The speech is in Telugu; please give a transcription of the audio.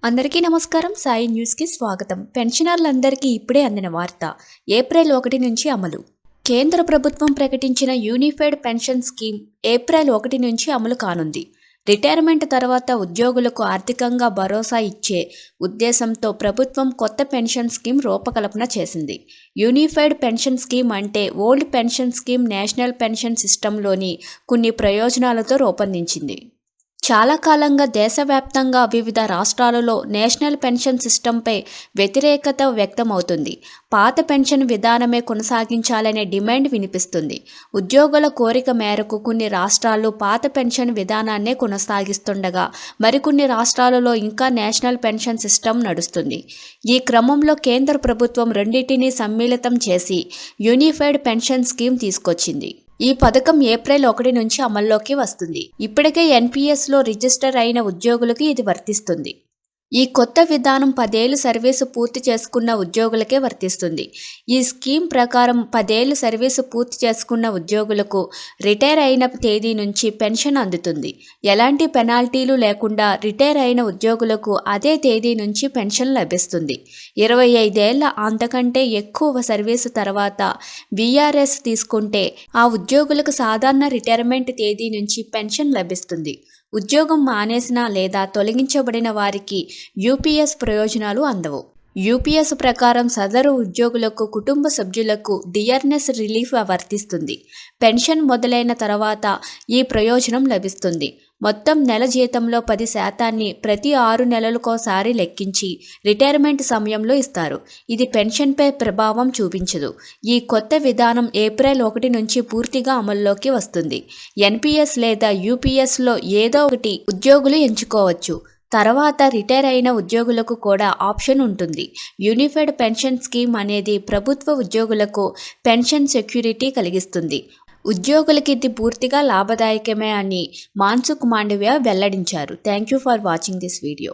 అందరికీ నమస్కారం. సాయి న్యూస్కి స్వాగతం. పెన్షనర్లందరికీ ఇప్పుడే అందిన వార్త. ఏప్రిల్ 1 నుంచి అమలు. కేంద్ర ప్రభుత్వం ప్రకటించిన యూనిఫైడ్ పెన్షన్ స్కీమ్ ఏప్రిల్ 1 నుంచి అమలు కానుంది. రిటైర్మెంట్ తర్వాత ఉద్యోగులకు ఆర్థికంగా భరోసా ఇచ్చే ఉద్దేశంతో ప్రభుత్వం కొత్త పెన్షన్ స్కీమ్ రూపకల్పన చేసింది. యూనిఫైడ్ పెన్షన్ స్కీమ్ అంటే old pension scheme national pension సిస్టంలోని కొన్ని ప్రయోజనాలతో రూపొందించింది. చాలా కాలంగా దేశవ్యాప్తంగా వివిధ రాష్ట్రాలలో నేషనల్ పెన్షన్ సిస్టంపై వ్యతిరేకత వ్యక్తమవుతుంది. పాత పెన్షన్ విధానమే కొనసాగించాలనే డిమాండ్ వినిపిస్తుంది. ఉద్యోగుల కోరిక మేరకు కొన్ని రాష్ట్రాలు పాత పెన్షన్ విధానాన్నే కొనసాగిస్తుండగా మరికొన్ని రాష్ట్రాలలో ఇంకా నేషనల్ పెన్షన్ సిస్టమ్ నడుస్తుంది. ఈ క్రమంలో కేంద్ర ప్రభుత్వం రెండింటినీ సమ్మిళితం చేసి యూనిఫైడ్ పెన్షన్ స్కీమ్ తీసుకొచ్చింది. ఈ పథకం ఏప్రిల్ 1 నుంచి అమల్లోకి వస్తుంది. ఇప్పటికే ఎన్పీఎస్లో రిజిస్టర్ అయిన ఉద్యోగులకు ఇది వర్తిస్తుంది. ఈ కొత్త విధానం 10 ఏళ్లు సర్వీసు పూర్తి చేసుకున్న ఉద్యోగులకే వర్తిస్తుంది. ఈ స్కీమ్ ప్రకారం 10 ఏళ్లు సర్వీసు పూర్తి చేసుకున్న ఉద్యోగులకు రిటైర్ అయిన తేదీ నుంచి పెన్షన్ అందుతుంది. ఎలాంటి పెనాల్టీలు లేకుండా రిటైర్ అయిన ఉద్యోగులకు అదే తేదీ నుంచి పెన్షన్ లభిస్తుంది. 25 ఏళ్ల అంతకంటే ఎక్కువ సర్వీసు తర్వాత వీఆర్ఎస్ తీసుకుంటే ఆ ఉద్యోగులకు సాధారణ రిటైర్మెంట్ తేదీ నుంచి పెన్షన్ లభిస్తుంది. ఉద్యోగం మానేసిన లేదా తొలగించబడిన వారికి యూపీఎస్ ప్రయోజనాలు అందవు. యూపీఎస్ ప్రకారం సదరు ఉద్యోగులకు కుటుంబ సభ్యులకు డిఆర్ఎస్ రిలీఫ్ వర్తిస్తుంది. పెన్షన్ మొదలైన తర్వాత ఈ ప్రయోజనం లభిస్తుంది. మొత్తం నెల జీతంలో 10% ప్రతి 6 నెలలకోసారి లెక్కించి రిటైర్మెంట్ సమయంలో ఇస్తారు. ఇది పెన్షన్పై ప్రభావం చూపించదు. ఈ కొత్త విధానం ఏప్రిల్ 1 నుంచి పూర్తిగా అమల్లోకి వస్తుంది. ఎన్పీఎస్ లేదా యూపీఎస్లో ఏదో ఒకటి ఉద్యోగులు ఎంచుకోవచ్చు. తర్వాత రిటైర్ అయిన ఉద్యోగులకు కూడా ఆప్షన్ ఉంటుంది. యూనిఫైడ్ పెన్షన్ స్కీమ్ అనేది ప్రభుత్వ ఉద్యోగులకు పెన్షన్ సెక్యూరిటీ కలిగిస్తుంది. ఉద్యోగులకి ఇది పూర్తిగా లాభదాయకమే అని మాన్సుఖ్ మాండవ్య వెల్లడించారు. Thank you for watching this video.